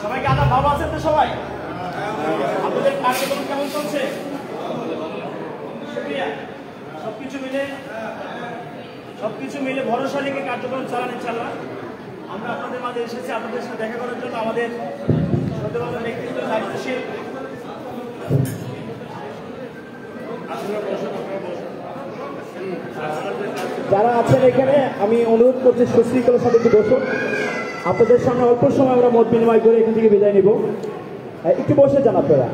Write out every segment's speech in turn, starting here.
সবাইকে আদা ভালো আছেন তো সবাই? আপনাদের কার্যক্রম কেমন চলছে? সবকিছু মিলে ভরসা রেখে কার্যক্রম চালান ইনশাআল্লাহ। আমরা আপনাদের মাঝে এসেছি আপনাদের সাথে দেখা করার জন্য। আমাদের সত্যবাদী নেতৃত্ব দায়িত্বশীল যারা আছেন এখানে, আমি অনুরোধ করছি সুশৃঙ্খলার সাথে একটু বসুন। আপনাদের সামনে অল্প সময় আমরা মত বিনিময় করে এখান থেকে বিদায় নিব। একটু বসে যান আপনারা।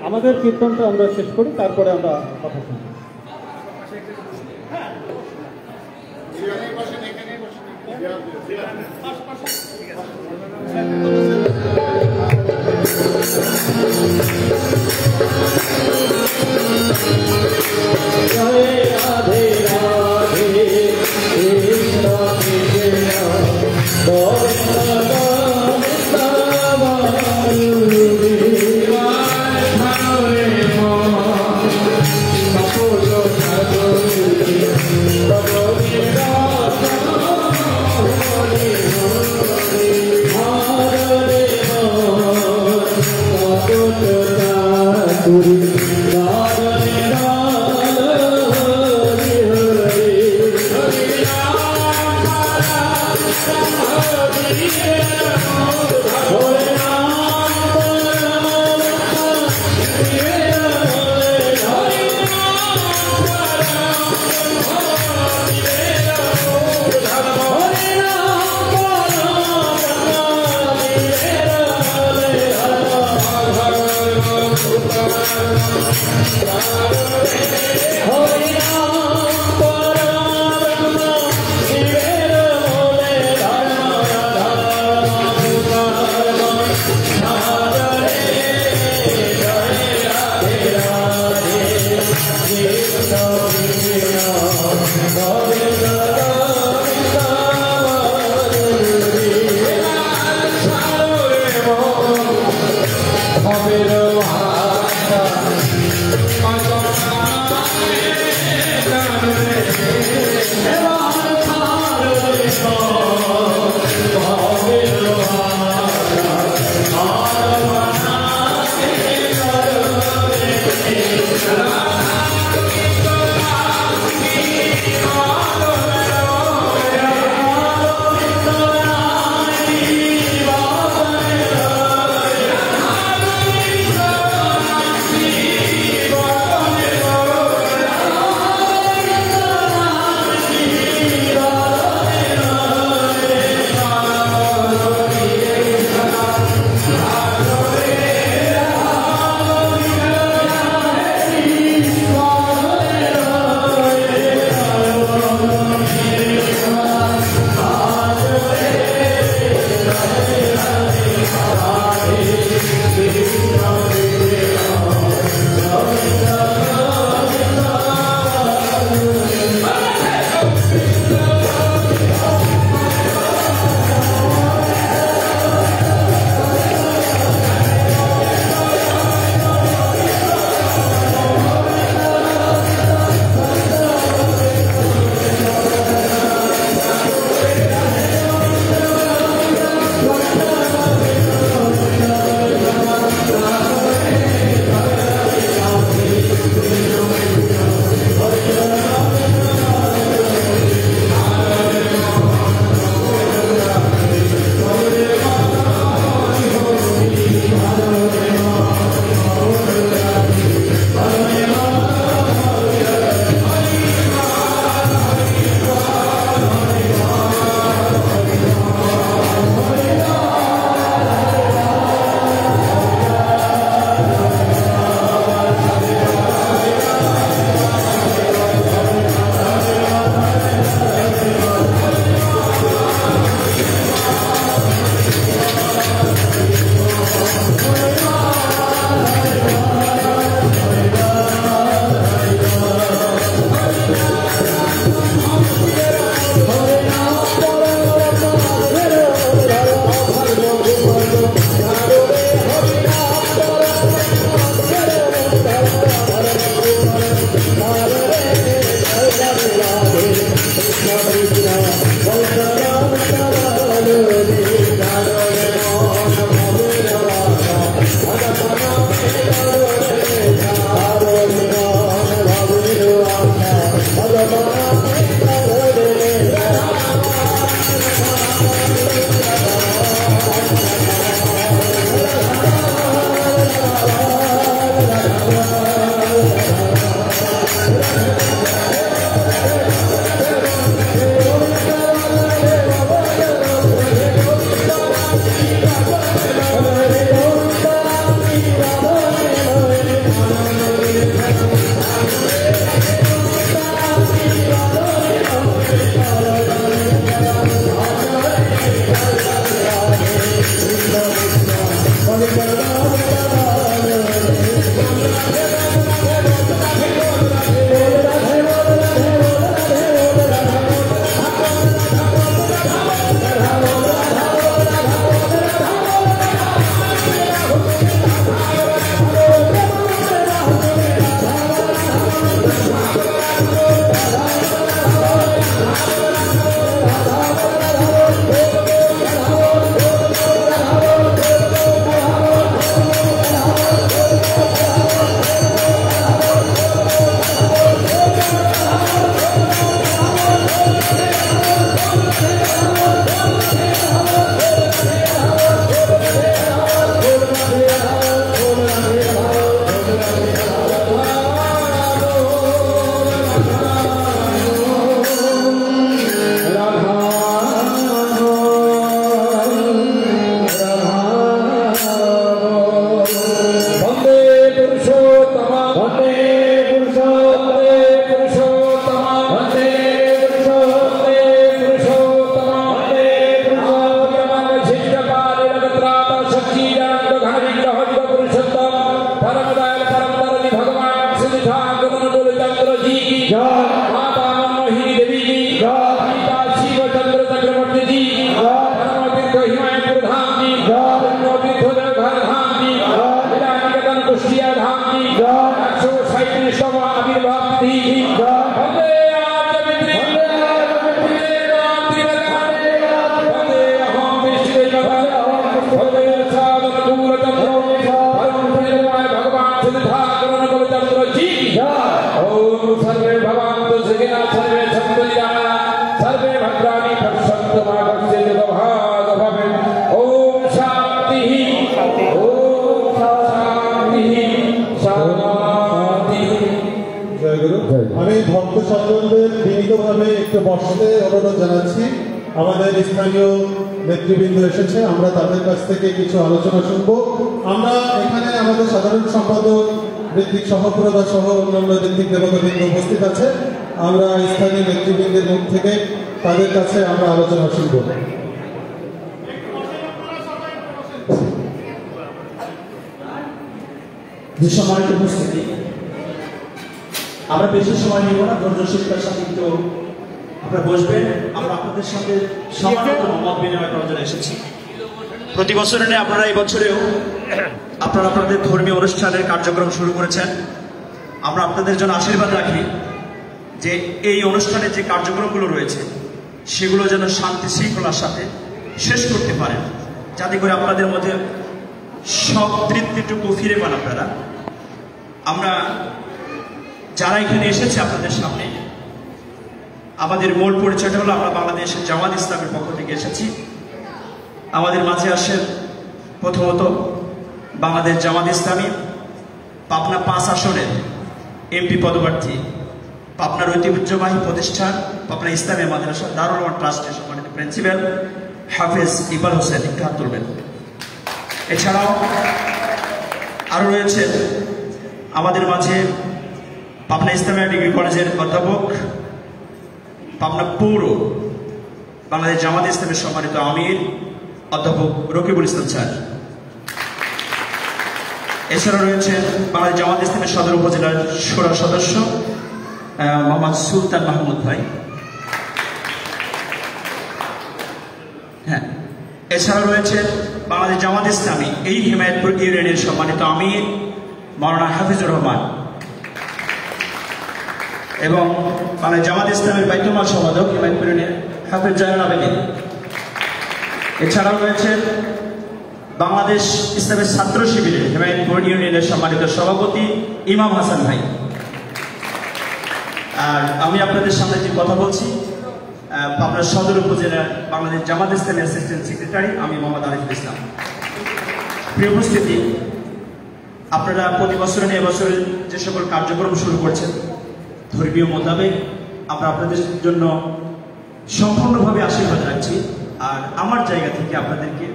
আমাদের কীর্তনটা আমরা শেষ করি, তারপরে আমরা কথা শুনি। ভদ্রাণি পশ্যন্তু মা কস্যচিৎ ভাগ ভবেৎ। ওম শান্তি ওম শান্তি শান্তি। জয় গুরু। আমি ভক্ত সকলদের বিনীতভাবে একটু বসতে অনুরোধ জানাচ্ছি। আমাদের স্থানীয় নেতৃবৃন্দ এসেছে, আমরা তাদের কাছ থেকে কিছু আলোচনা শুনব। আমরা এখানে আমাদের সাধারণ সম্পাদক ঋত্বিক সহপ্রদা সহ অন্যান্য ঋত্বিক দেবতাবৃন্দ উপস্থিত আছে। আমরা স্থানীয় নেতৃবৃন্দের মুখ থেকে তাদের কাছে আমরা আলোচনা শুনব। যে সম্মানিত উপস্থিতি, আমরা বেশি সময় নিব না, ধৈর্যশীলতার সাথে একটু আপনারা বসবেন। আমরা আপনাদের সাথে সামান্য মত বিনিময় করার জন্য এসেছি। প্রতি বছরে নিয়ে আপনারা এই বছরেও আপনারা আপনাদের ধর্মীয় অনুষ্ঠানের কার্যক্রম শুরু করেছেন। আমরা আপনাদের জন্য আশীর্বাদ রাখি যে এই অনুষ্ঠানের যে কার্যক্রমগুলো রয়েছে সেগুলো যেন শান্তি শৃঙ্খলার সাথে শেষ করতে পারেন, যাতে করে আপনাদের মধ্যে সব তৃপ্তিটুকু ফিরে পান আপনারা। আমরা যারা এখানে এসেছে আপনাদের সামনে, আমাদের মূল পরিচয়টা হলো আমরা বাংলাদেশের জামাত ইসলামের পক্ষ থেকে এসেছি। আমাদের মাঝে আসেন প্রথমত বাংলাদেশ জামাত ইসলামী পাবনা 5 আসনের এমপি পদপ্রার্থী, পাবনার ঐতিহ্যবাহী প্রতিষ্ঠান পাবনা ইসলামী মাদ্রাসা দারুল উলুম ট্রাস্টের সম্মানিত প্রিন্সিপাল হাফেজ ইকবাল হোসেন, একটু হাত তুলবেন। এছাড়াও আরও রয়েছেন আমাদের মাঝে পাবনা ইসলামিয়া ডিগ্রি কলেজের অধ্যাপক, পাবনা পৌর বাংলাদেশ জামাত ইসলামের সম্মানিত আমির অধ্যাপক রকিবুল ইসলাম স্যার। এছাড়া রয়েছেন বাংলাদেশ জামাত ইসলামের সদর উপজেলার শুরা সদস্য মোহাম্মদ সুলতান মাহমুদ ভাই। হ্যাঁ, এছাড়া রয়েছেন বাংলাদেশ জামাত ইসলামী এই হিমায়তপুর ইউনিয়নের সম্মানিত আমির মাওলানা হাফিজুর রহমান এবং বাংলাদেশ জামাত ইসলামের বাইতুল মাল সম্পাদক হিমায়তপুর ইউনিয়নের হাফিজ জায়নুল আবেদিন। এছাড়াও রয়েছেন বাংলাদেশ ইসলামের ছাত্র শিবিরের হিমায়তপুর ইউনিয়নের সম্মানিত সভাপতি ইমাম হাসান ভাই। আর আমি আপনাদের সামনে যে কথা বলছি পাবনা সদর উপজেলার বাংলাদেশ জামাত ইসলামী অ্যাসিস্ট্যান্ট সেক্রেটারি আমি মোহাম্মদ আরিফুল ইসলাম। প্রিয় উপস্থিতি, আপনারা প্রতি বছর নিয়ে এবছর যে সকল কার্যক্রম শুরু করছেন ধর্মীয় মোতাবেক আমরা আপনাদের জন্য সম্পূর্ণভাবে আশীর্বাদ রাখছি। আর আমার জায়গা থেকে আপনাদেরকে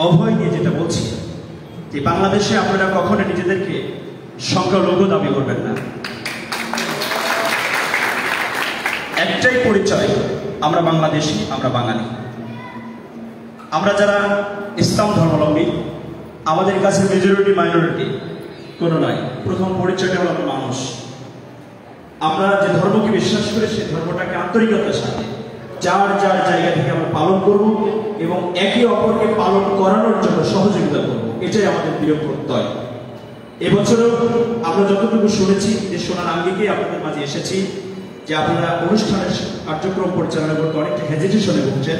অভয় নিয়ে যেটা বলছি যে বাংলাদেশে আপনারা কখনো নিজেদেরকে সংখ্যালঘু দাবি করবেন না। একটাই পরিচয়, আমরা বাংলাদেশি, আমরা বাঙালি। আমরা যারা ইসলাম ধর্মাবলম্বী আমাদের কাছে মেজরিটি মাইনরিটি কোনো নয়। প্রথম পরিচয়টা হলো আমরা মানুষ। আমরা যে ধর্মকে বিশ্বাস করি সেই ধর্মটাকে আন্তরিকতার সাথে যার যার জায়গা থেকে আমরা পালন করব এবং একে অপরকে পালন করানোর জন্য সহযোগিতা করব, এটাই আমাদের প্রিয় প্রত্যয়। এবছরও আমরা যতটুকু শুনেছি যে শোনার আঙ্গিকে আপনাদের মাঝে এসেছি যে আপনারা অনুষ্ঠানের কার্যক্রম পরিচালনা করতে অনেকটা হেজিটেশনে ভুগছেন।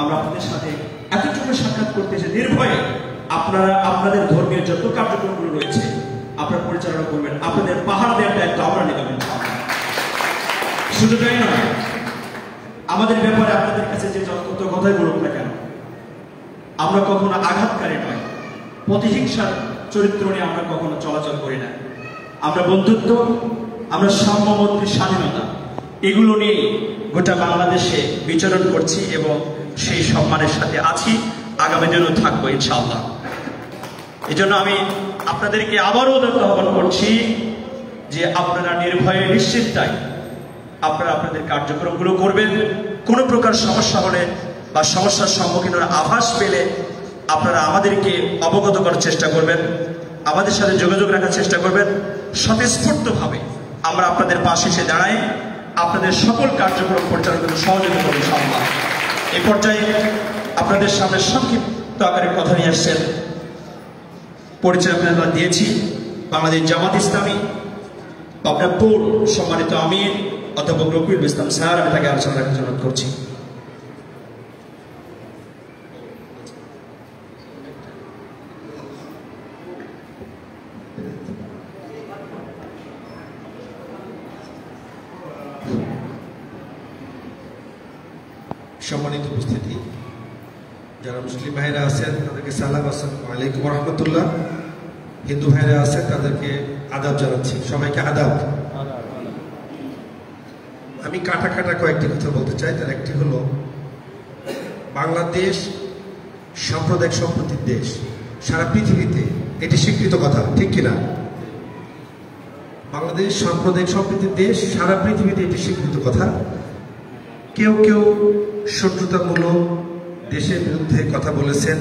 আমরা আপনাদের সাথে এতটুকু সাক্ষাৎ করতে এসে নির্ভয়ে আপনারা আপনাদের ধর্মীয় যত কার্যক্রমগুলো রয়েছে আপনারা পরিচালনা করবেন। আপনাদের পাহাড় দেওয়ার দায়িত্ব আমরা নিলাম। শুধু তাই নয়, আমাদের ব্যাপারে আপনাদের কাছে যে যত কথাই বলুক না কেন আমরা কখনো আঘাতকারী নয়, প্রতিহিংসার চরিত্র নিয়ে আমরা কখনো চলাচল করি না। আমরা বন্ধুত্ব, আমরা সাম্যমৈত্রী, স্বাধীনতা এগুলো নিয়ে গোটা বাংলাদেশে বিচরণ করছি এবং সেই সম্মানের সাথে আছি, আগামী দিনেও থাকবো ইনশাআল্লাহ। এই জন্য আমি আপনাদেরকে আবারও আহ্বান করছি যে আপনারা নির্ভয়ে নিশ্চিন্তায় আপনারা আপনাদের কার্যক্রমগুলো করবেন। কোনো প্রকার সমস্যা হলে বা সমস্যার সম্মুখীন আভাস পেলে আপনারা আমাদেরকে অবগত করার চেষ্টা করবেন, আমাদের সাথে যোগাযোগ রাখার চেষ্টা করবেন। স্বতঃস্ফূর্তভাবে আমরা আপনাদের পাশে এসে দাঁড়াই, আপনাদের সকল কার্যক্রম পরিচালনা করতে সহযোগিতা করব ইনশাআল্লাহ। এই পর্যায়ে আপনাদের সামনে সংক্ষিপ্ত আকারে কথা নিয়ে আসছেন, পরিচয় আপনারা দিয়েছি বাংলাদেশ জামাত ইসলামী পাবনা পৌর সম্মানিত আমির অধ্যাপক রকিবুল ইসলাম স্যার। আমি তাকে আলোচনা রাখার জন্য অনুরোধ করছি। সম্মানিত উপস্থিতি, যারা মুসলিম ভাইরা আছেন তাদেরকে সালাম, আসসালামু আলাইকুম রহমতুল্লাহ। হিন্দু ভাইরা আছেন তাদেরকে আদাব জানাচ্ছি, সবাইকে আদাব। আমি কাটা কাটা কয়েকটি কথা বলতে চাই। তার একটি হলো, বাংলাদেশ সাম্প্রদায়িক সম্প্রীতির দেশ, সারা পৃথিবীতে এটি স্বীকৃত কথা, ঠিক কিনা? বাংলাদেশ সাম্প্রদায়িক সম্প্রীতির দেশ, সারা পৃথিবীতে এটি স্বীকৃত কথা। কেউ কেউ শত্রুতামূলক দেশের বিরুদ্ধে কথা বলেছেন,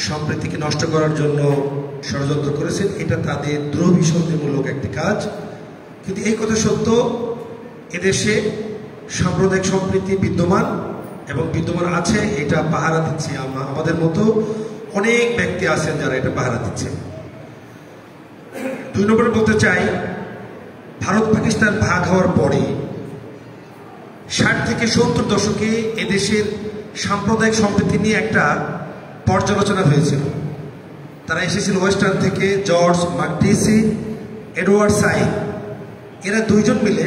সম্প্রীতিকে নষ্ট করার জন্য ষড়যন্ত্র করেছেন, এটা তাদের দ্রোহবিসর্জনমূলক একটি কাজ। কিন্তু এই কথা সত্য, এদেশে সাম্প্রদায়িক সম্প্রীতি বিদ্যমান এবং বিদ্যমান আছে, এটা পাহারা দিচ্ছে আমাদের মতো অনেক ব্যক্তি আছেন যারা এটা পাহারা দিচ্ছে। 2 নম্বরে বলতে চাই, ভারত পাকিস্তান ভাগ হওয়ার পরে 60 থেকে 70 দশকে এদেশের সাম্প্রদায়িক সম্প্রীতি নিয়ে একটা পর্যালোচনা হয়েছিল। তারা এসেছিল ওয়েস্টার্ন থেকে, জর্জ ম্যাকডিসি, এডওয়ার্ড সাইড, এরা 2 জন মিলে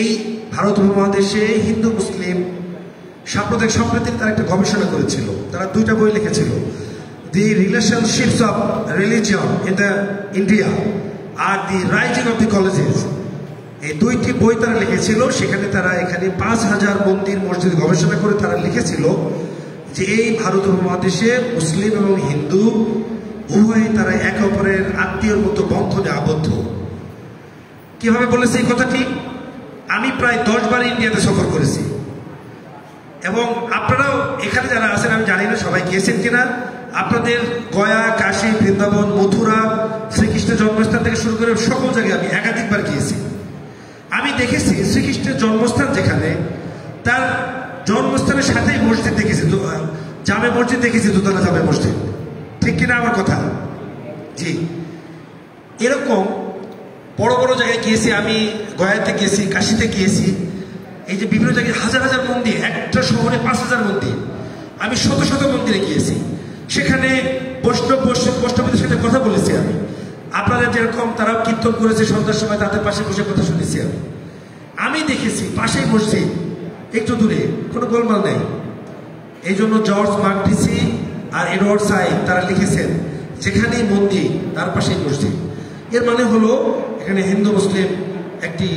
এই ভারত উপমহাদেশে হিন্দু মুসলিম সাম্প্রদায়িক সম্প্রীতির তারা একটা গবেষণা করেছিল। তারা 2টা বই লিখেছিল, the relationships of religion in the India আর the rising of the colleges. এই 2টি বই তারা লিখেছিল। সেখানে তারা এখানে 5000 মন্দির মসজিদ গবেষণা করে তারা লিখেছিল যে এই ভারত উপমহাদেশে মুসলিম এবং হিন্দু উভয়ই তারা একে অপরের আত্মীয়র মতো বন্ধনে আবদ্ধ। কিভাবে বলেছে এই কথাটি? আমি প্রায় 10 বার ইন্ডিয়াতে সফর করেছি এবং আপনারাও এখানে যারা আছেন, আমি জানি না সবাই গিয়েছেন কিনা, আপনাদের গয়া, কাশী, বৃন্দাবন, মথুরা, শ্রীকৃষ্ণের জন্মস্থান থেকে শুরু করে সকল জায়গায় আমি একাধিকবার গিয়েছি। আমি দেখেছি শ্রীকৃষ্ণের জন্মস্থান যেখানে, তার জন্মস্থানের সাথেই মসজিদ দেখেছি, জামে মসজিদ দেখেছি, দোতলা জামে মসজিদ, ঠিক কিনা আমার কথা? জি, এরকম বড় বড় জায়গায় গিয়েছি। আমি গয়াতে গিয়েছি, কাশীতে গিয়েছি, এই যে বিভিন্ন জায়গায় হাজার হাজার মন্দির, একটা শহরে 5000 মন্দির। আমি শত শত মন্দিরে গিয়েছি, সেখানে বৈষ্ণবদের সাথে কথা বলেছি। আপনাদের যেরকম তারাও কীর্তন করেছে সন্ধ্যার সময়, তাদের পাশে বসে কথা শুনেছি। আমি দেখেছি পাশেই মসজিদ, একটু দূরে, কোনো গোলমাল নেই। এই জন্য জর্জ ম্যাকডিসি আর এডওয়ার্ড সাইড তারা লিখেছেন, যেখানেই মন্দির তার পাশেই মসজিদ। এর মানে হলো এখানে হিন্দু মুসলিম একটি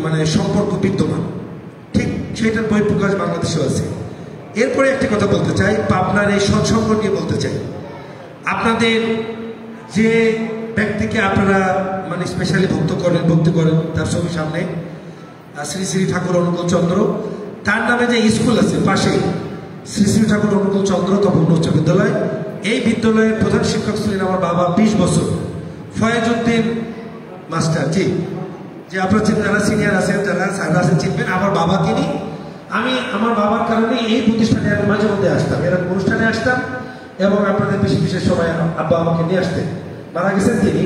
মানে সম্পর্ক বিদ্যমান। ঠিক সেইটার বহিঃপ্রকাশ বাংলাদেশেও আছে। এরপরে একটি কথা বলতে চাই, পাবনার এই সৎসঙ্গ নিয়ে বলতে চাই। আপনাদের যে ব্যক্তিকে আপনারা মানে স্পেশালি ভক্তি করেন তার ছবি সামনে, শ্রী শ্রী ঠাকুর অনুকূল চন্দ্র, তার নামে যে স্কুল আছে পাশে, শ্রী শ্রী ঠাকুর অনুকূল চন্দ্র তপন উচ্চ বিদ্যালয়, এই বিদ্যালয়ের প্রধান শিক্ষক ছিলেন আমার বাবা 20 বছর, ফয়েজউদ্দিন মাস্টার। জি, যে আপনার যারা সিনিয়র আছেন, যারা স্যার আছেন চিনবেন, আমার বাবা তিনি। আমি আমার বাবার কারণে এই প্রতিষ্ঠানে আমি মাঝে মধ্যে আসতাম, এরকম অনুষ্ঠানে আসতাম এবং আপনাদের বিশেষ সময় আব্বা আমাকে নিয়ে আসতেন। মারা গেছেন তিনি,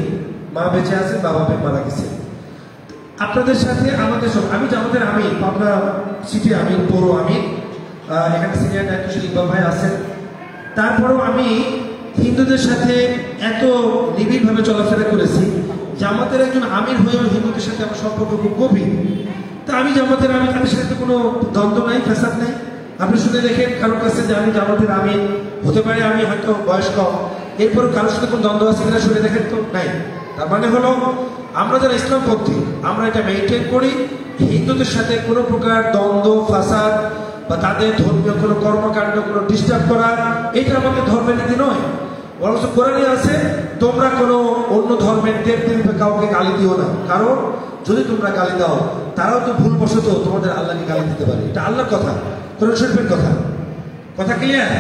মা বেঁচে আছেন, বাবা মারা গেছেন। আপনাদের সাথে আমাদের সব, আমি যে আমাদের আমি পাবনা সিটি আমি পৌর আমি এখানে সিনিয়র ডাক্তার ইকবাল ভাই আছেন, তারপরেও আমি হিন্দুদের সাথে এত নিবিড়ভাবে চলাফেরা করেছি, জামাতের একজন আমির হয়েও হিন্দুদের সাথে আমার সম্পর্ক খুব গভীর। তা আমি জামাতের আমি, তাদের সাথে কোনো দ্বন্দ্ব নাই, ফ্যাসাদ নেই। আপনি শুনে দেখেন কারোর কাছে যে আমি জামাতের আমির হতে পারে, আমি হয়তো বয়স কম, এরপর কারোর সাথে কোনো দ্বন্দ্ব আছে কিনা শুনে দেখেন তো নাই। তার মানে হলো আমরা যারা ইসলামপন্থী আমরা এটা মেনটেন করি, হিন্দুদের সাথে কোনো প্রকার দ্বন্দ্ব, ফাসাদ বা তাদের ধর্মীয় কোনো কর্মকাণ্ড কোনো ডিস্টার্ব করা, এটা আমাদের ধর্মের নীতি নয়। বরং কোরআনে আছে, তোমরা কোনো অন্য ধর্মের দেবদেবীকে কাউকে গালি দিও না, কারণ যদি তোমরা গালি দাও তারাও তো ভুলবশত তোমাদের আল্লাহকে গালি দিতে পারে। এটা আল্লাহর কথা, কোরআন শরীফের কথা। কথা ক্লিয়ার?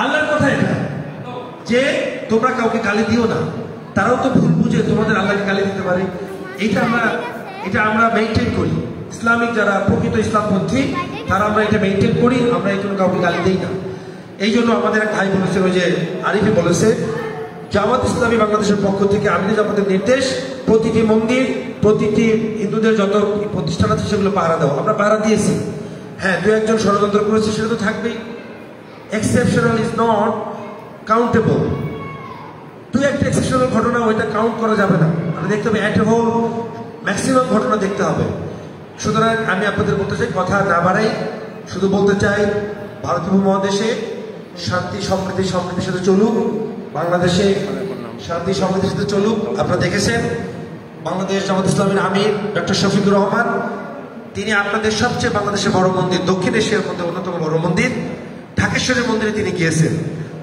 আল্লাহর কথা এটা, যে তোমরা কাউকে গালি দিও না, তারাও তো ভুল বুঝে তোমাদের আল্লাহকে গালি দিতে পারে। এটা আমরা মেনটেন করি। ইসলামিক যারা প্রকৃত ইসলামপন্থী তারা আমরা এটা মেনটেন করি, আমরা এই জন্য কাউকে গালি দিই না। এই জন্য আমাদের এক ভাই বলেছে, ওই যে আরিফে বলেছে, জামাত ইসলামী বাংলাদেশের পক্ষ থেকে আমির জামাতের নির্দেশ, প্রতিটি মন্দির, প্রতিটি হিন্দুদের যত প্রতিষ্ঠান আছে সেগুলো পাহারা দেওয়া। আমরা পাহারা দিয়েছি। হ্যাঁ, 2-1 ষড়যন্ত্র করেছে, সেটা তো থাকবেই। Exceptional is not countable. 2-1 exceptional ঘটনা, ওইটা কাউন্ট করা যাবে না। আমরা দেখতে হবে অ্যাট হোল ম্যাক্সিমাম ঘটনা দেখতে হবে। সুতরাং আমি আপনাদের বলতে চাই, কথা না বাড়াই, শুধু বলতে চাই ভারতীয় উপমহাদেশে শান্তি সম্প্রীতির সাথে চলুক, বাংলাদেশে শান্তি সম্প্রীতির সাথে চলুক। আপনারা দেখেছেন বাংলাদেশ জামাত ইসলামের আমির ডক্টর শফিকুর রহমান, তিনি আপনাদের সবচেয়ে বাংলাদেশের বড় মন্দির, দক্ষিণ এশিয়ার মধ্যে অন্যতম বড় মন্দির ঢাকেশ্বরী মন্দিরে তিনি গিয়েছেন,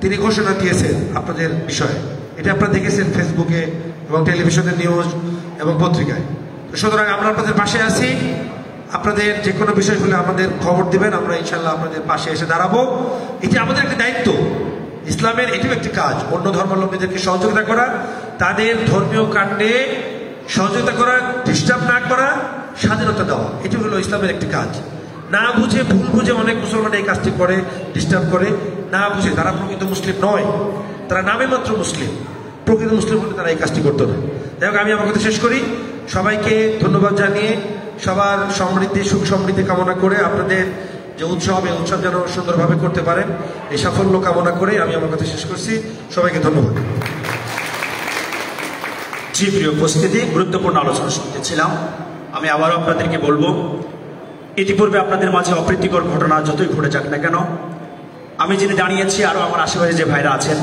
তিনি ঘোষণা দিয়েছেন আপনাদের বিষয়ে। এটা আপনারা দেখেছেন ফেসবুকে এবং টেলিভিশনের নিউজ এবং পত্রিকায়। সুতরাং আমরা আপনাদের পাশে আছি, আপনাদের যে কোনো বিষয় হলে আমাদের খবর দিবেন, আমরা ইনশাল্লাহ আপনাদের পাশে এসে দাঁড়াবো। এটি আমাদের একটা দায়িত্ব, ইসলামের এটিও একটি কাজ, অন্য ধর্মাবলম্বীদেরকে সহযোগিতা করা, তাদের ধর্মীয় কাণ্ডে সহযোগিতা করা, ডিস্টার্ব না করা, স্বাধীনতা দেওয়া, এটি হলো ইসলামের একটি কাজ। না বুঝে ভুল বুঝে অনেক মুসলমান এই কাজটি করে, ডিস্টার্ব করে, না বুঝে। তারা প্রকৃত মুসলিম নয়, তারা নামে মাত্র মুসলিম, প্রকৃত মুসলিম হলে তারা এই কাজটি করতো না। যাই হোক, আমি আমার কথা শেষ করি। সবাইকে ধন্যবাদ জানিয়ে, সবার সমৃদ্ধি সুখ সমৃদ্ধি কামনা করে, আপনাদের যে উৎসব, এই উৎসব যেন সুন্দরভাবে করতে পারেন, এই সাফল্য কামনা করে আমি আমার কথা শেষ করছি। সবাইকে ধন্যবাদ। জি প্রিয় উপস্থিতি, গুরুত্বপূর্ণ আলোচনা শুনতেছিলাম। আমি আবারও আপনাদেরকে বলবো, ইতিপূর্বে আপনাদের মাঝে অপ্রীতিকর ঘটনা যতই ঘটে যাক না কেন, আমি যিনি দাঁড়িয়েছি, আরও আমার আশেপাশে যে ভাইরা আছেন,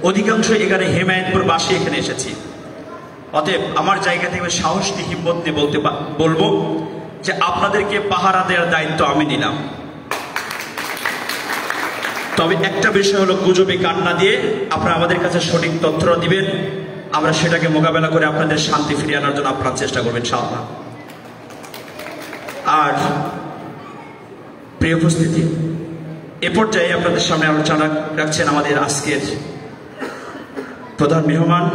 অধিকাংশ এখানে হেমায়েতপুরবাসী এখানে এসেছি। অতএব আমার জায়গা থেকে সাহস দিয়ে, হিম্মত দিয়ে বলবো যে আপনাদেরকে পাহারা দেওয়ার দায়িত্ব আমি নিলাম। তবে একটা বিষয় হলো, গুজবে কান না দিয়ে আপনারা আমাদের কাছে সঠিক তথ্যটা দিবেন, আমরা সেটাকে মোকাবেলা করে আপনাদের শান্তি ফিরিয়ে আনার জন্য আপনারা চেষ্টা করবেন ইনশাআল্লাহ। আর প্রিয় উপস্থিতি, এ পর্যায়ে আপনাদের সামনে আলোচনা রাখছেন আমাদের আজকের প্রধান মেহমান,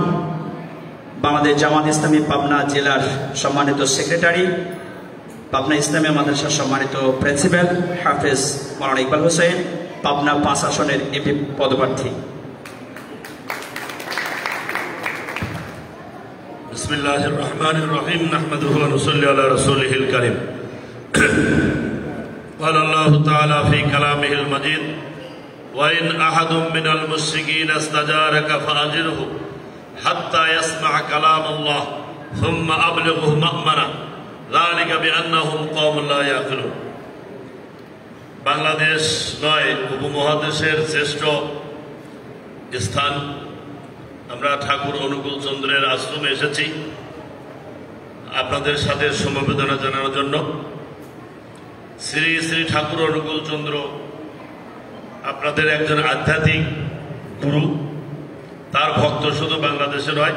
বাংলাদেশ জামাত ইসলামী পাবনা জেলার সম্মানিত সেক্রেটারি, পাবনা ইসলামী মাদ্রাসার সম্মানিত প্রিন্সিপাল হাফেজ মাওলানা ইকবাল হোসেন, পাবনা 5 আসনের এমপি পদপ্রার্থী। বিসমিল্লাহির রহমানির রহিম, নাহমাদুহু ওয়া নুসাল্লি আলা রাসূলিহিল কারীম। قال الله تعالى في كلامه المجيد: وإن أحد من المشركين استجارك فأجره حتى يسمع كلام الله ثم أبلغه مأمنه ذلك بأنهم قوم لا يعقلون। বাংলাদেশ নয়, উপমহাদেশের শ্রেষ্ঠ স্থান, আমরা ঠাকুর অনুকূল চন্দ্রের আশ্রমে এসেছি আপনাদের সাথে সমবেদনা জানানোর জন্য। শ্রী শ্রী ঠাকুর অনুকূল চন্দ্র আপনাদের একজন আধ্যাত্মিক গুরু, তার ভক্ত শুধু বাংলাদেশে নয়,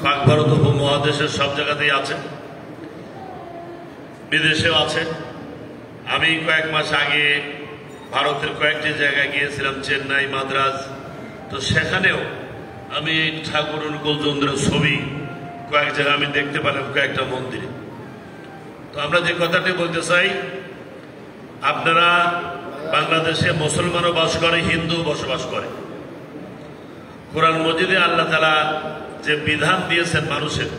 পাক ভারত উপমহাদেশের সব জায়গাতেই আছে, বিদেশেও আছে। আমি কয়েক মাস আগে ভারতের কয়েকটি জায়গায় গিয়েছিলাম, চেন্নাই, মাদ্রাজ, তো সেখানেও আমি ঠাকুর অনুকূল চন্দ্রের ছবি কয়েক জায়গায় আমি দেখতে পেলাম, কয়েকটা মন্দিরে। তো আমরা যে কথাটি বলতে চাই, আপনারা বাংলাদেশে মুসলমানও বাস করে, হিন্দু বসবাস করে। কোরআন মজিদে আল্লাহ তাআলা যে বিধান দিয়েছেন মানুষের,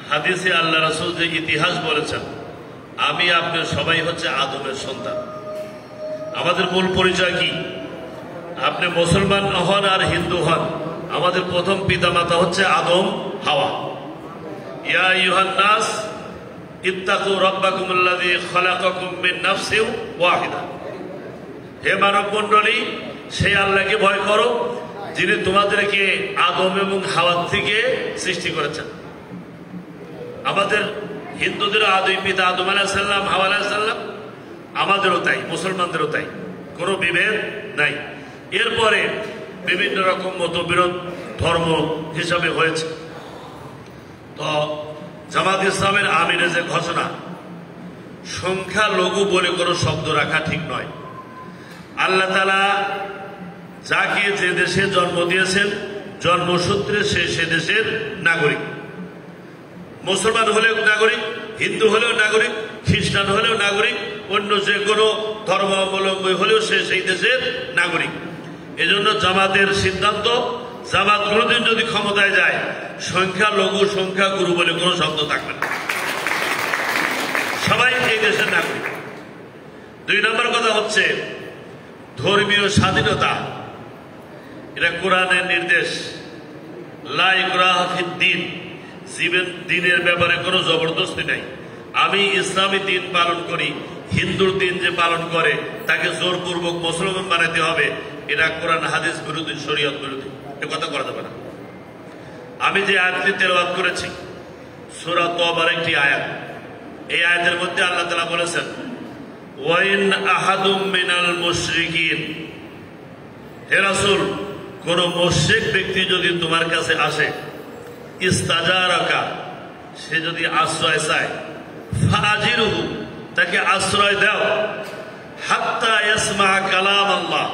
হাদিসে আল্লাহ রাসূল যে ইতিহাস বলেছেন, আমি আপনি সবাই হচ্ছে আদমের সন্তান। আমাদের মূল পরিচয় কি? আপনি মুসলমান হন আর হিন্দু হন, আমাদের প্রথম পিতামাতা হচ্ছে আদম, হাওয়া। ইয়া আইয়ুহান নাস ইত্তাকু রাব্বাকুমুল্লাযী খালাকাকুম মিন নাফসিন ওয়াহিদা। হে মানব মণ্ডলী, সেই আল্লাহকে ভয় করো যিনি তোমাদেরকে আদম এবং হাওয়া থেকে সৃষ্টি করেছেন। আমাদের হিন্দুদের আদি পিতা আদম আলাইহিস সালাম, হাওয়া আলাইহিস সালাম, আমাদেরও তাই, মুসলমানদেরও তাই, কোনো বিভেদ নাই। এরপরে বিভিন্ন রকম মতবিরোধ ধর্ম হিসাবে হয়েছে। তো জামাত ইসলামের আমিরের যে ঘোষণা, সংখ্যালঘু বলে কোনো শব্দ রাখা ঠিক নয়। আল্লাহ তাআলা যাকে যে দেশে জন্ম দিয়েছেন, জন্মসূত্রে সে দেশের নাগরিক। মুসলমান হলেও নাগরিক, হিন্দু হলেও নাগরিক, খ্রিস্টান হলেও নাগরিক, অন্য যে কোনো ধর্মাবলম্বী হলেও সে সেই দেশের নাগরিক। এজন্য জামাতের সিদ্ধান্ত, জামাত কোনোদিন যদি ক্ষমতায় যায়, সংখ্যালঘু সংখ্যাগুরু বলে কোনো শব্দ থাকবে না, সবাই এই দেশের নাগরিক। 2 নম্বর কথা হচ্ছে ধর্মীয় স্বাধীনতা, এটা কোরআনের নির্দেশ। লা ইকরাহা ফিদ্দীন, দিনের ব্যাপারে কোনো জবরদস্তি নাই। আমি ইসলামী দিন পালন করি, হিন্দুর দিন যে পালন করে তাকে জোরপূর্বক মুসলমান বানাতে হবে, এটা কোরআন হাদিস বিরোধী, শরীয়ত বিরোধী, এ কথা করা যাবে না। আমি যে আয়াতটি তেলাওয়াত করেছি সূরা তওবার একটি আয়াত, এই আয়াতের মধ্যে আল্লাহ তাআলা বলেছেন, ওয়াইন আহাদুম মিনাল মুশরিকিন, হে রাসূল, কোন মুশরিক ব্যক্তি যদি তোমার কাছে আসে, ইস্তাজারাকা, সে যদি আশ্রয় চায়, ফাজিরহু, তাকে আশ্রয় দাও, হাত্তা ইয়াসমা কালাম আল্লাহ,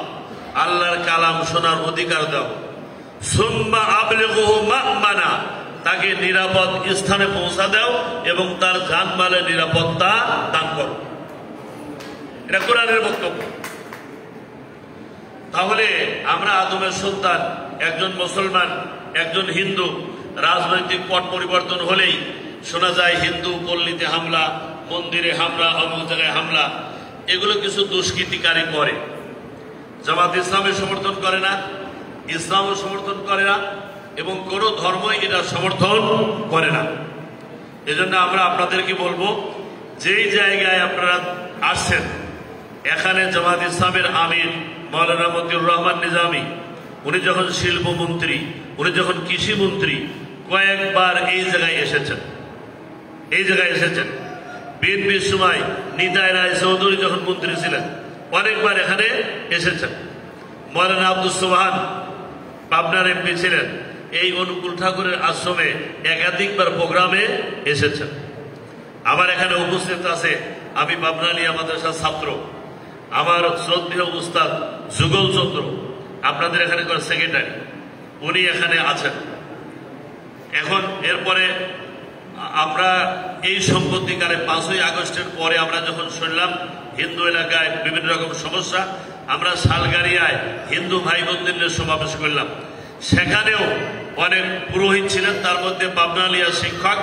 আল্লাহর কালাম শোনার অধিকার দাও, সুম্মা আবলিগুহু মা'মানা, তাকে নিরাপদ স্থানে পৌঁছা দাও এবং তার জানমালের নিরাপত্তা দান করো। এটা কোরআনের বক্তব্য। তাহলে আমরা আদমের সন্তান, একজন মুসলমান, একজন হিন্দু, রাজনৈতিক পট পরিবর্তন হলেই শোনা যায় হিন্দু পল্লীতে হামলা, মন্দিরে হামলা, অমুক জায়গায় হামলা, এগুলো কিছু দুষ্কৃতিকারী করে। জামাত ইসলামের সমর্থন করে না, ইসলামও সমর্থন করে না, এবং কোন ধর্মই এটা সমর্থন করে না। এজন্য আমরা আপনাদেরকে বলবো, যেই জায়গায় আপনারা আসছেন, এখানে জামাত ইসলামের আমির মাওলানা মতিউর রহমান নিজামী, উনি যখন শিল্পমন্ত্রী, উনি যখন কৃষি মন্ত্রী, কয়েকবার এই জায়গায় এসেছেন, এই জায়গায় এসেছেন। বিএনপির সময় নিতাই রায় চৌধুরী যখন মন্ত্রী ছিলেন, অনেকবার এখানে এসেছেন। মাওলানা আব্দুল সুবহান পাবনার এমপি ছিলেন, এই অনুকূল ঠাকুরের আশ্রমে একাধিকবার প্রোগ্রামে এসেছেন। আমার এখানে উপস্থিত আছে, আমি পাবনা আলিয়া মাদ্রাসার ছাত্র, আমার শ্রদ্ধেয় উস্তাদ যুগল চন্দ্র, আপনাদের এখানে সেক্রেটারি, উনি এখানে আছেন। এখন এরপরে আমরা এই সম্পত্তিকালে 5ই আগস্টের পরে আমরা যখন শুনলাম হিন্দু এলাকায় বিভিন্ন রকম সমস্যা, আমরা শালগাড়িয়ায় হিন্দু ভাই বোনদের সমাবেশ করলাম। সেখানেও অনেক পুরোহিত ছিলেন, তার মধ্যে পাবনা আলিয়া শিক্ষক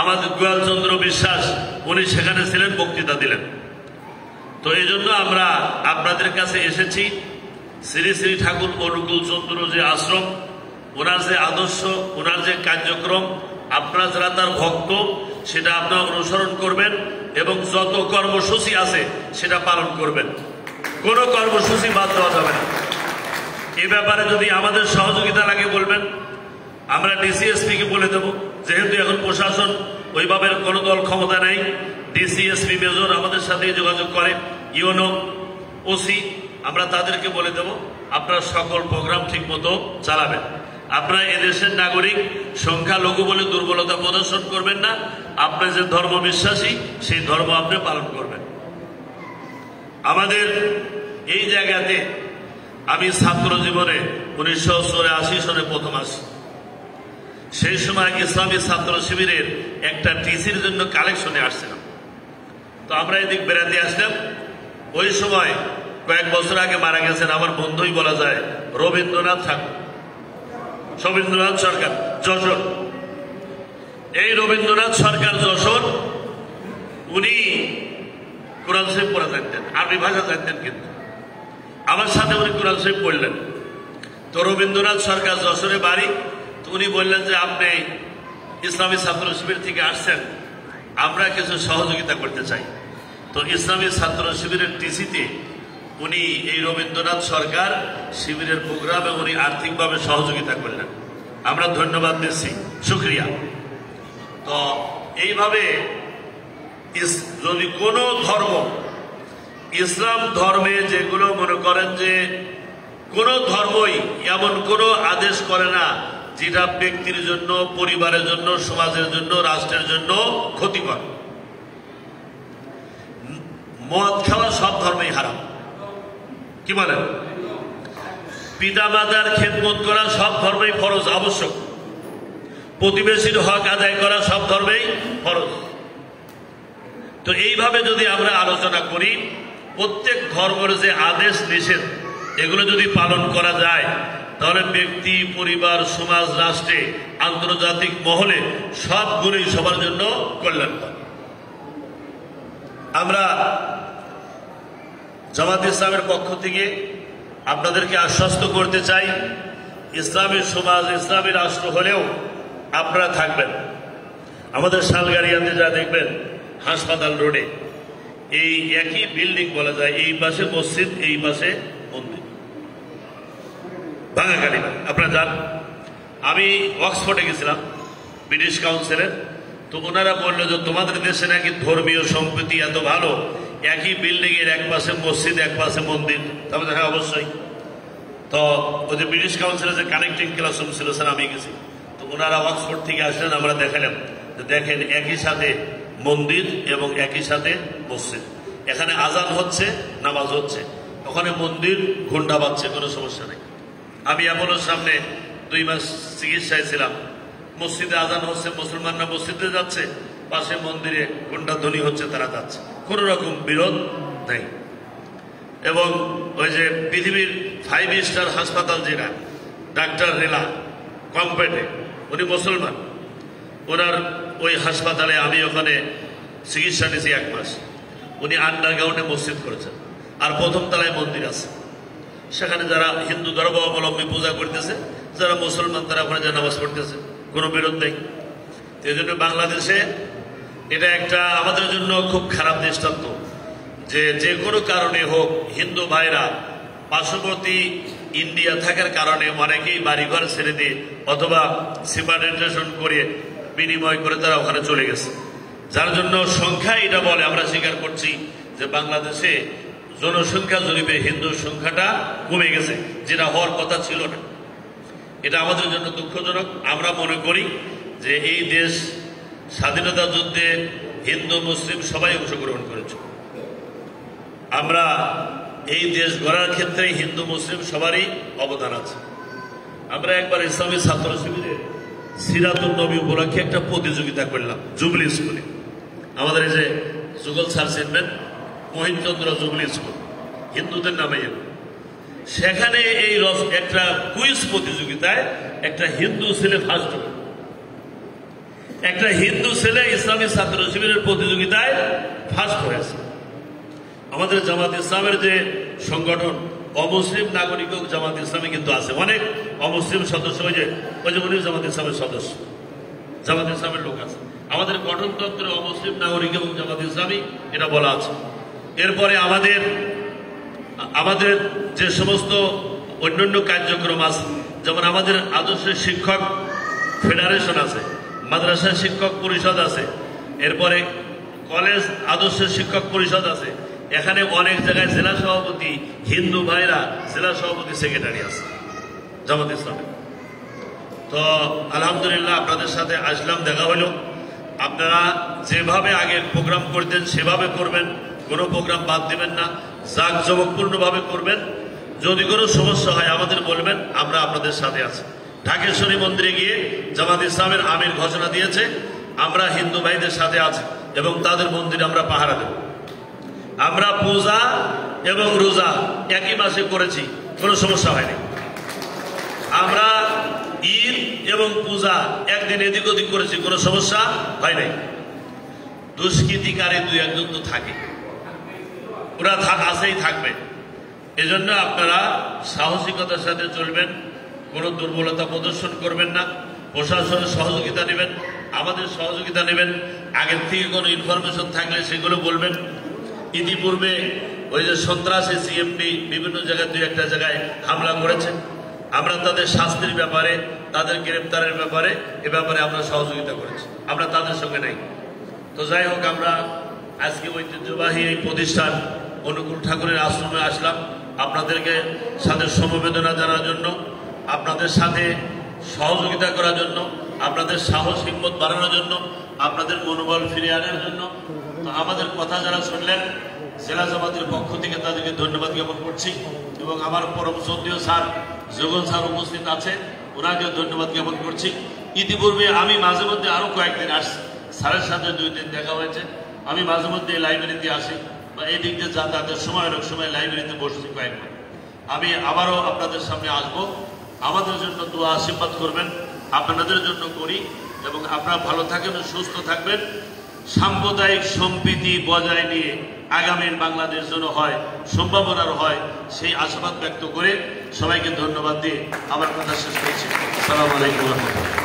আমাদের গোয়াল চন্দ্র বিশ্বাস, উনি সেখানে ছিলেন, বক্তৃতা দিলেন। তো এই জন্য আমরা আপনাদের কাছে এসেছি, শ্রী শ্রী ঠাকুর অনুকূল চন্দ্র যে আশ্রম, ওনার যে আদর্শ, ওনার যে কার্যক্রম, আপনারা যারা তার ভক্ত, সেটা আপনারা অনুসরণ করবেন এবং যত কর্মসূচি আছে সেটা পালন করবেন। কোনো কর্মসূচি বাদ দেওয়া যাবে না। এ ব্যাপারে যদি আমাদের সহযোগিতা লাগে বলবেন, আমরা ডিসিএসপিকে বলে দেব, যেহেতু এখন প্রশাসন ওইভাবে কোনো দল ক্ষমতা নেই, ডিসিএসপি মেজর আমাদের সাথে যোগাযোগ করে, ইউনো, ওসি, আমরা তাদেরকে বলে দেব আপনারা সকল প্রোগ্রাম ঠিক মতো চালাবেন। আপনারা এদেশের নাগরিক, সংখ্যালঘু বলে দুর্বলতা প্রদর্শন করবেন না। আপনি যে ধর্ম বিশ্বাসী, সেই ধর্ম আপনি পালন করবেন। আমাদের এই জায়গাতে আমি ছাত্র জীবনে 1984 সনে প্রথম আসি। সেই সময় ইসলামী ছাত্র শিবিরের একটা টিসির জন্য কালেকশনে আসছিলাম। তো আমরা এদিক বেড়াতে আসলাম। ওই সময় কয়েক বছর আগে মারা গেছেন আমার বন্ধুই বলা যায়, রবীন্দ্রনাথ ঠাকুর, রবীন্দ্রনাথ সরকার, যশোর। এই রবীন্দ্রনাথ সরকার যশোর, উনি কোরআন শরীফ পড়া জানতেন, আরবি ভাষা জানতেন, কিন্তু আমার সাথে উনি কোরআন শরীফ পড়লেন। তো রবীন্দ্রনাথ সরকার যশোরে বাড়ি, তো উনি বললেন যে আপনি ইসলামী ছাত্র শিবির থেকে আসছেন, আমরা কিছু সহযোগিতা করতে চাই। তো ইসলামী ছাত্র শিবিরের টিসিতে উনি এই রবীন্দ্রনাথ সরকার শিবিরের প্রোগ্রামে উনি আর্থিকভাবে সহযোগিতা করলেন। আমরা ধন্যবাদ দিচ্ছি, শুক্রিয়া। তো এইভাবে যদি কোনো ধর্ম, ইসলাম ধর্মে যেগুলো মনে করেন যে কোনো ধর্মই এমন কোনো আদেশ করে না যেটা ব্যক্তির জন্য, পরিবারের জন্য, সমাজের জন্য, রাষ্ট্রের জন্য ক্ষতিকর। মদ খাওয়া সব ধর্মেই হারাম, কি বলেন? পিতা মাতার খেদমত করা সব ধর্মেই ফরজ, আবশ্যক। প্রতিবেশীর হক আদায় করা সব ধর্মেই ফরজ। তো এইভাবে যদি আমরা আলোচনা করি, প্রত্যেক ধর্মের যে আদেশ নিষেধ, এগুলো যদি পালন করা যায়, তাহলে ব্যক্তি, পরিবার, সমাজ, রাষ্ট্রে, আন্তর্জাতিক মহলে সবগুলোই সবার জন্য কল্যাণকর। আমরা জামাত ইসলামের পক্ষ থেকে আপনাদেরকে আশ্বস্ত করতে চাই, ইসলামী সমাজ, ইসলামী রাষ্ট্র হলেও আপনারা থাকবেন। আমাদের শালগাড়িয়াতে যা দেখবেন, হাসপাতাল রোডে এই একই বিল্ডিং বলা যায়, এই পাশে মসজিদ, এই পাশে মন্দির, ভাঙা কালীবাড়ি। আপনারা জান, আমি অক্সফোর্ডে গেছিলাম ব্রিটিশ কাউন্সিলের, তো ওনারা বললো যে তোমাদের দেশে নাকি ধর্মীয় সম্প্রীতি এত ভালো, একই বিল্ডিং এর এক পাশে মসজিদ এক পাশে মন্দির। তারপরে হ্যাঁ অবশ্যই। তো ওই যে ব্রিটিশ কাউন্সিলের যে কানেক্টিং ক্লাসরুম ছিল স্যার, আমি গেছি, তো ওনারা অক্সফোর্ড থেকে আসলেন, আমরা দেখালাম যে দেখেন একই সাথে মন্দির এবং একই সাথে মসজিদ, এখানে আজান হচ্ছে, নামাজ হচ্ছে, ওখানে মন্দির ঘন্টা বাজছে, কোনো সমস্যা নেই। আমি এমনও সামনে 2 মাস চিকিৎসায় ছিলাম, মসজিদে আজান হচ্ছে, মুসলমানরা মসজিদে যাচ্ছে, পাশে মন্দিরে ঘন্টা ধ্বনি হচ্ছে, তারা যাচ্ছে, কোনো রকম বিরোধ নেই। এবং ওই যে পৃথিবীর 5 স্টার হাসপাতাল যেটা, ডাক্তার রেলা কম্পেটে, উনি মুসলমান, ওনার ওই হাসপাতালে আমি ওখানে চিকিৎসা নিয়েছি 1 মাস। উনি আন্ডারগ্রাউন্ডে মসজিদ করেছেন, আর 1ম তলায় মন্দির আছে, সেখানে যারা হিন্দু ধর্মাবলম্বী পূজা করতেছে, যারা মুসলমান তারা ওখানে যা নামাজ পড়তেছে, কোনো বিরোধ নেই। এই জন্য বাংলাদেশে এটা একটা আমাদের জন্য খুব খারাপ দৃষ্টান্ত, যে যে কোনো কারণে হোক হিন্দু ভাইরা পার্শ্ববর্তী ইন্ডিয়া থাকার কারণে অনেকেই বাড়িঘর ছেড়ে দিয়ে অথবা সিপারেশন করে বিনিময় করে তারা ওখানে চলে গেছে, যার জন্য সংখ্যা এটা বলে, আমরা স্বীকার করছি যে বাংলাদেশে জনসংখ্যা জরিপে হিন্দুর সংখ্যাটা কমে গেছে, যেটা হওয়ার কথা ছিল না। এটা আমাদের জন্য দুঃখজনক। আমরা মনে করি যে এই দেশ স্বাধীনতা যুদ্ধে হিন্দু মুসলিম সবাই অংশগ্রহণ করেছে। আমরা এই দেশ গড়ার ক্ষেত্রে হিন্দু মুসলিম সবারই অবদান আছে। আমরা একবার ইসলামী ছাত্র শিবিরে সিরাতুন নবী উপলক্ষে একটা প্রতিযোগিতা করলাম জুবলি স্কুলে। আমাদের এই যে যুগল স্যার চিনবেন, মহিনচন্দ্র জুবলি স্কুল, হিন্দুদের নামে। সেখানে এই একটা কুইজ প্রতিযোগিতায় একটা হিন্দু ছেলে ফার্স্ট হল, একটা হিন্দু ছেলে ইসলামী ছাত্র শিবিরের প্রতিযোগিতায় ফার্স্ট হয়েছে। আমাদের জামাত ইসলামের যে সংগঠন, অমুসলিম নাগরিক জামাত ইসলামী কিন্তু আছে, অনেক অমুসলিম সদস্য, ওই যে উনি জামাত ইসলামের সদস্য, জামাত ইসলামের লোক আছে। আমাদের গঠনতন্ত্রে অমুসলিম নাগরিক এবং জামাত ইসলামী এটা বলা আছে। এরপরে আমাদের যে সমস্ত অন্যান্য কার্যক্রম আছে, যেমন আমাদের আদর্শ শিক্ষক ফেডারেশন আছে, মাদ্রাসা শিক্ষক পরিষদ আছে, এরপরে কলেজ আদর্শ শিক্ষক পরিষদ আছে, এখানে অনেক জায়গায় জেলা সভাপতি হিন্দু ভাইরা জেলা সভাপতি সেক্রেটারি আছে জামাত ইসলামের। তো আলহামদুলিল্লাহ আপনাদের সাথে আসলাম, দেখা হলো। আপনারা যেভাবে আগে প্রোগ্রাম করতেন সেভাবে করবেন, কোনো প্রোগ্রাম বাদ দিবেন না, জাঁকজমকপূর্ণভাবে করবেন। যদি কোনো সমস্যা হয় আমাদের বলবেন, আমরা আপনাদের সাথে আছি। ঢাকেশ্বরী মন্দিরে গিয়ে জামাত ইসলামের আমির ঘোষণা দিয়েছে আমরা হিন্দু ভাইদের সাথে আছি এবং তাদের মন্দিরে আমরা পাহারা দেব। আমরা পূজা এবং রোজা একই মাসে করেছি, কোনো সমস্যা হয়নি। আমরা ঈদ এবং পূজা একদিন এদিক ওদিক করেছি, কোনো সমস্যা হয় নাই। দুষ্কৃতিকারী 2-1 তো থাকে, ওরা আছেই থাকবে। এজন্য আপনারা সাহসিকতার সাথে চলবেন, কোনো দুর্বলতা প্রদর্শন করবেন না, প্রশাসনের সহযোগিতা নেবেন, আমাদের সহযোগিতা নেবেন। আগের থেকে কোনো ইনফরমেশন থাকলে সেগুলো বলবেন। ইতিপূর্বে ওই যে সন্ত্রাসী সিএমপি বিভিন্ন জায়গায় 2-1টা জায়গায় হামলা করেছেন, আমরা তাদের শাস্তির ব্যাপারে, তাদের গ্রেপ্তারের ব্যাপারে, এ ব্যাপারে আমরা সহযোগিতা করেছি, আমরা তাদের সঙ্গে নাই। তো যাই হোক, আমরা আজকে ঐতিহ্যবাহী এই প্রতিষ্ঠান অনুকূল ঠাকুরের আশ্রমে আসলাম আপনাদেরকে সাথে সমবেদনা জানার জন্য, আপনাদের সাথে সহযোগিতা করার জন্য, আপনাদের সাহস হিম্মত বাড়ানোর জন্য, আপনাদের মনোবল ফিরিয়ে আনার জন্য। তো আমাদের কথা যারা শুনলেন, জেলা জামাতের পক্ষ থেকে তাদেরকে ধন্যবাদ জ্ঞাপন করছি এবং আমার পরম শ্রদ্ধেয় স্যার যুগল স্যার উপস্থিত আছে, ওনাকে ধন্যবাদ জ্ঞাপন করছি। ইতিপূর্বে আমি মাঝে মধ্যে আরও কয়েকদিন আসছি, স্যারের সাথে 2 দিন দেখা হয়েছে। আমি মাঝে মধ্যে লাইব্রেরিতে আসি বা এই দিক দিয়ে যাতায়াতের সময় অনেক সময় লাইব্রেরিতে বসেছি কয়েকবার। আমি আবারও আপনাদের সামনে আসব, আমাদের জন্য দোয়া আশীর্বাদ করবেন, আপনাদের জন্য করি। এবং আপনারা ভালো থাকবেন, সুস্থ থাকবেন, সাম্প্রদায়িক সম্প্রীতি বজায় নিয়ে আগামীর বাংলাদেশ যেন হয়, সম্ভাবনার হয়, সেই আশাবাদ ব্যক্ত করে সবাইকে ধন্যবাদ দিয়ে আমার কথা শেষ করছি। আসসালামু আলাইকুম।